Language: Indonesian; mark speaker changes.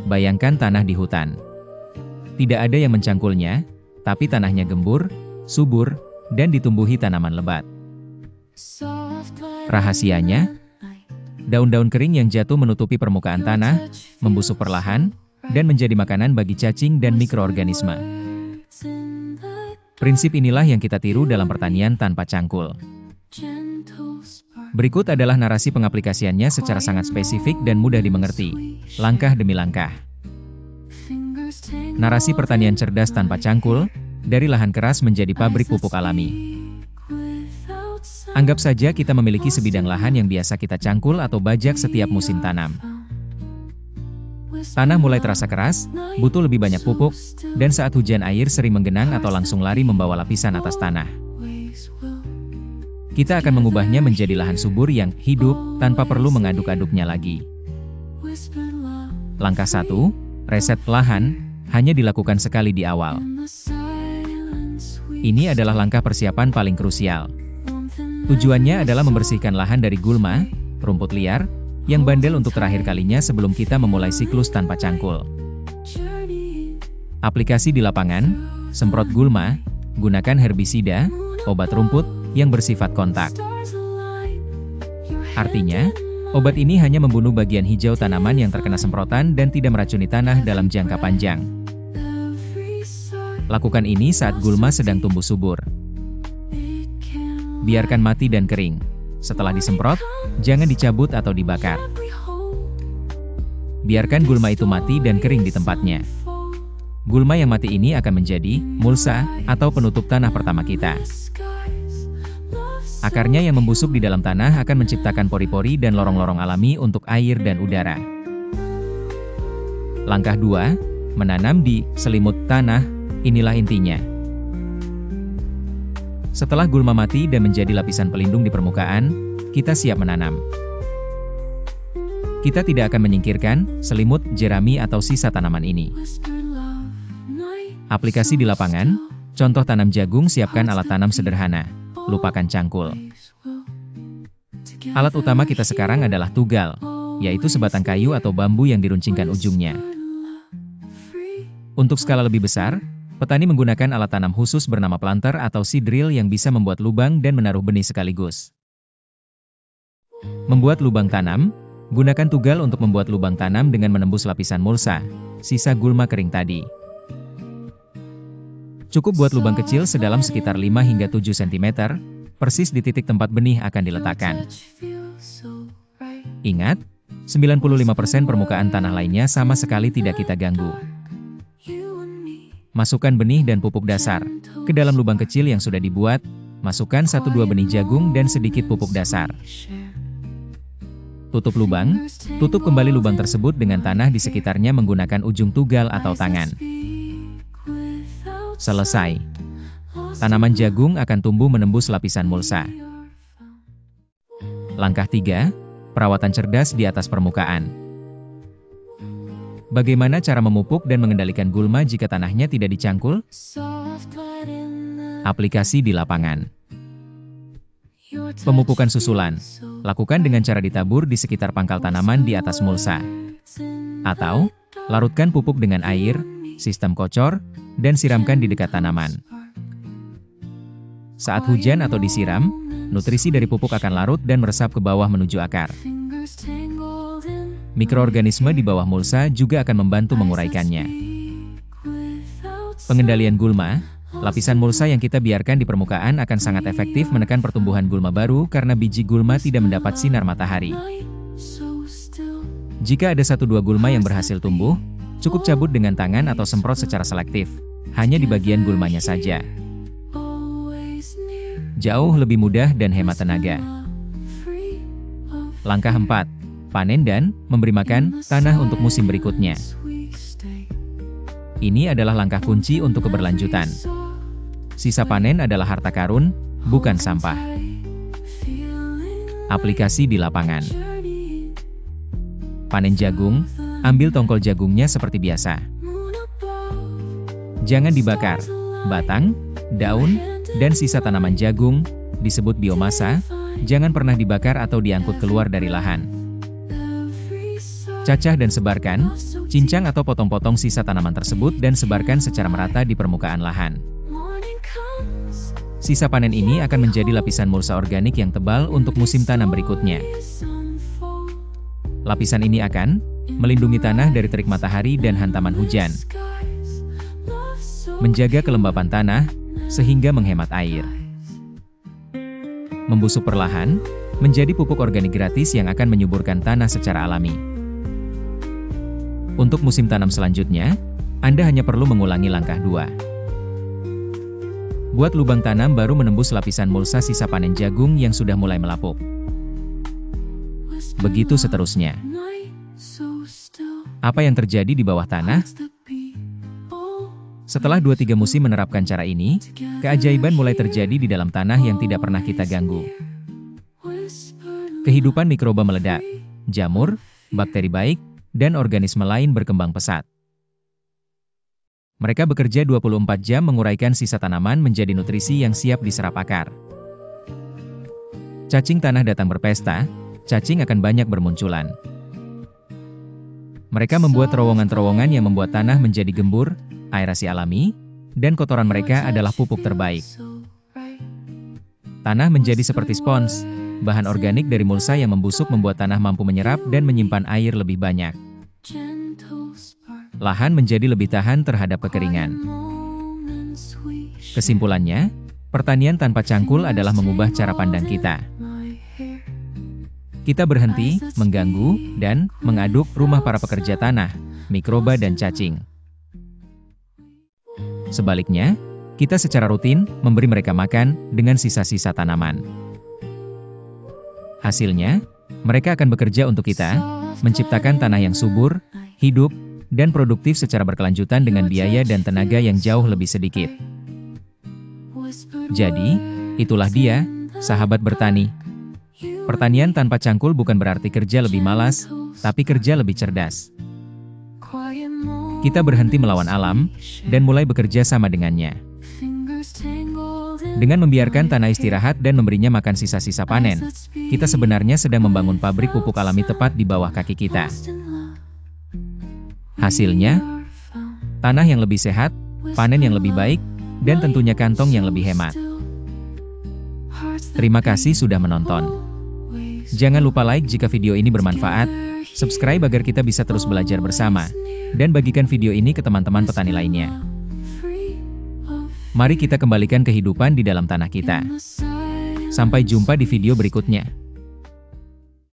Speaker 1: Bayangkan tanah di hutan. Tidak ada yang mencangkulnya, tapi tanahnya gembur, subur, dan ditumbuhi tanaman lebat. Rahasianya, daun-daun kering yang jatuh menutupi permukaan tanah, membusuk perlahan, dan menjadi makanan bagi cacing dan mikroorganisme. Prinsip inilah yang kita tiru dalam pertanian tanpa cangkul. Berikut adalah narasi pengaplikasiannya secara sangat spesifik dan mudah dimengerti, langkah demi langkah. Narasi pertanian cerdas tanpa cangkul, dari lahan keras menjadi pabrik pupuk alami. Anggap saja kita memiliki sebidang lahan yang biasa kita cangkul atau bajak setiap musim tanam. Tanah mulai terasa keras, butuh lebih banyak pupuk, dan saat hujan air sering menggenang atau langsung lari membawa lapisan atas tanah. Kita akan mengubahnya menjadi lahan subur yang hidup, tanpa perlu mengaduk-aduknya lagi. Langkah 1, reset lahan, hanya dilakukan sekali di awal. Ini adalah langkah persiapan paling krusial. Tujuannya adalah membersihkan lahan dari gulma, rumput liar, yang bandel untuk terakhir kalinya sebelum kita memulai siklus tanpa cangkul. Aplikasi di lapangan, semprot gulma, gunakan herbisida, obat rumput, yang bersifat kontak. Artinya, obat ini hanya membunuh bagian hijau tanaman yang terkena semprotan dan tidak meracuni tanah dalam jangka panjang. Lakukan ini saat gulma sedang tumbuh subur. Biarkan mati dan kering. Setelah disemprot, jangan dicabut atau dibakar. Biarkan gulma itu mati dan kering di tempatnya. Gulma yang mati ini akan menjadi mulsa atau penutup tanah pertama kita. Akarnya yang membusuk di dalam tanah akan menciptakan pori-pori dan lorong-lorong alami untuk air dan udara. Langkah 2, menanam di selimut tanah, inilah intinya. Setelah gulma mati dan menjadi lapisan pelindung di permukaan, kita siap menanam. Kita tidak akan menyingkirkan selimut, jerami atau sisa tanaman ini. Aplikasi di lapangan, contoh tanam jagung, siapkan alat tanam sederhana. Lupakan cangkul. Alat utama kita sekarang adalah tugal, yaitu sebatang kayu atau bambu yang diruncingkan ujungnya. Untuk skala lebih besar, petani menggunakan alat tanam khusus bernama planter atau seed drill yang bisa membuat lubang dan menaruh benih sekaligus. Membuat lubang tanam, gunakan tugal untuk membuat lubang tanam dengan menembus lapisan mulsa, sisa gulma kering tadi. Cukup buat lubang kecil sedalam sekitar 5 hingga 7 cm, persis di titik tempat benih akan diletakkan. Ingat, 95% permukaan tanah lainnya sama sekali tidak kita ganggu. Masukkan benih dan pupuk dasar ke dalam lubang kecil yang sudah dibuat, masukkan 1-2 benih jagung dan sedikit pupuk dasar. Tutup lubang, tutup kembali lubang tersebut dengan tanah di sekitarnya menggunakan ujung tugal atau tangan. Selesai. Tanaman jagung akan tumbuh menembus lapisan mulsa. Langkah 3, perawatan cerdas di atas permukaan. Bagaimana cara memupuk dan mengendalikan gulma jika tanahnya tidak dicangkul? Aplikasi di lapangan. Pemupukan susulan. Lakukan dengan cara ditabur di sekitar pangkal tanaman di atas mulsa. Atau, larutkan pupuk dengan air, sistem kocor, dan siramkan di dekat tanaman. Saat hujan atau disiram, nutrisi dari pupuk akan larut dan meresap ke bawah menuju akar. Mikroorganisme di bawah mulsa juga akan membantu menguraikannya. Pengendalian gulma, lapisan mulsa yang kita biarkan di permukaan akan sangat efektif menekan pertumbuhan gulma baru karena biji gulma tidak mendapat sinar matahari. Jika ada 1-2 gulma yang berhasil tumbuh, cukup cabut dengan tangan atau semprot secara selektif, hanya di bagian gulmanya saja. Jauh lebih mudah dan hemat tenaga. Langkah 4, panen dan memberi makan tanah untuk musim berikutnya. Ini adalah langkah kunci untuk keberlanjutan. Sisa panen adalah harta karun, bukan sampah. Aplikasi di lapangan. Panen jagung, ambil tongkol jagungnya seperti biasa. Jangan dibakar. Batang, daun, dan sisa tanaman jagung, disebut biomasa, jangan pernah dibakar atau diangkut keluar dari lahan. Cacah dan sebarkan, Cincang atau potong-potong sisa tanaman tersebut dan sebarkan secara merata di permukaan lahan. Sisa panen ini akan menjadi lapisan mulsa organik yang tebal untuk musim tanam berikutnya. Lapisan ini akan melindungi tanah dari terik matahari dan hantaman hujan, menjaga kelembapan tanah, sehingga menghemat air. Membusuk perlahan, menjadi pupuk organik gratis yang akan menyuburkan tanah secara alami. Untuk musim tanam selanjutnya, Anda hanya perlu mengulangi langkah 2. Buat lubang tanam baru menembus lapisan mulsa sisa panen jagung yang sudah mulai melapuk. Begitu seterusnya. Apa yang terjadi di bawah tanah? Setelah 2-3 musim menerapkan cara ini, keajaiban mulai terjadi di dalam tanah yang tidak pernah kita ganggu. Kehidupan mikroba meledak, jamur, bakteri baik, dan organisme lain berkembang pesat. Mereka bekerja 24 jam menguraikan sisa tanaman menjadi nutrisi yang siap diserap akar. Cacing tanah datang berpesta, cacing akan banyak bermunculan. Mereka membuat terowongan-terowongan yang membuat tanah menjadi gembur, aerasi alami, dan kotoran mereka adalah pupuk terbaik. Tanah menjadi seperti spons, bahan organik dari mulsa yang membusuk membuat tanah mampu menyerap dan menyimpan air lebih banyak. Lahan menjadi lebih tahan terhadap kekeringan. Kesimpulannya, pertanian tanpa cangkul adalah mengubah cara pandang kita. Kita berhenti mengganggu dan mengaduk rumah para pekerja tanah, mikroba dan cacing. Sebaliknya, kita secara rutin memberi mereka makan dengan sisa-sisa tanaman. Hasilnya, mereka akan bekerja untuk kita, menciptakan tanah yang subur, hidup, dan produktif secara berkelanjutan dengan biaya dan tenaga yang jauh lebih sedikit. Jadi, itulah dia, sahabat bertani. Pertanian tanpa cangkul bukan berarti kerja lebih malas, tapi kerja lebih cerdas. Kita berhenti melawan alam, dan mulai bekerja sama dengannya. Dengan membiarkan tanah istirahat dan memberinya makan sisa-sisa panen, kita sebenarnya sedang membangun pabrik pupuk alami tepat di bawah kaki kita. Hasilnya, tanah yang lebih sehat, panen yang lebih baik, dan tentunya kantong yang lebih hemat. Terima kasih sudah menonton. Jangan lupa like jika video ini bermanfaat, subscribe agar kita bisa terus belajar bersama, dan bagikan video ini ke teman-teman petani lainnya. Mari kita kembalikan kehidupan di dalam tanah kita. Sampai jumpa di video berikutnya.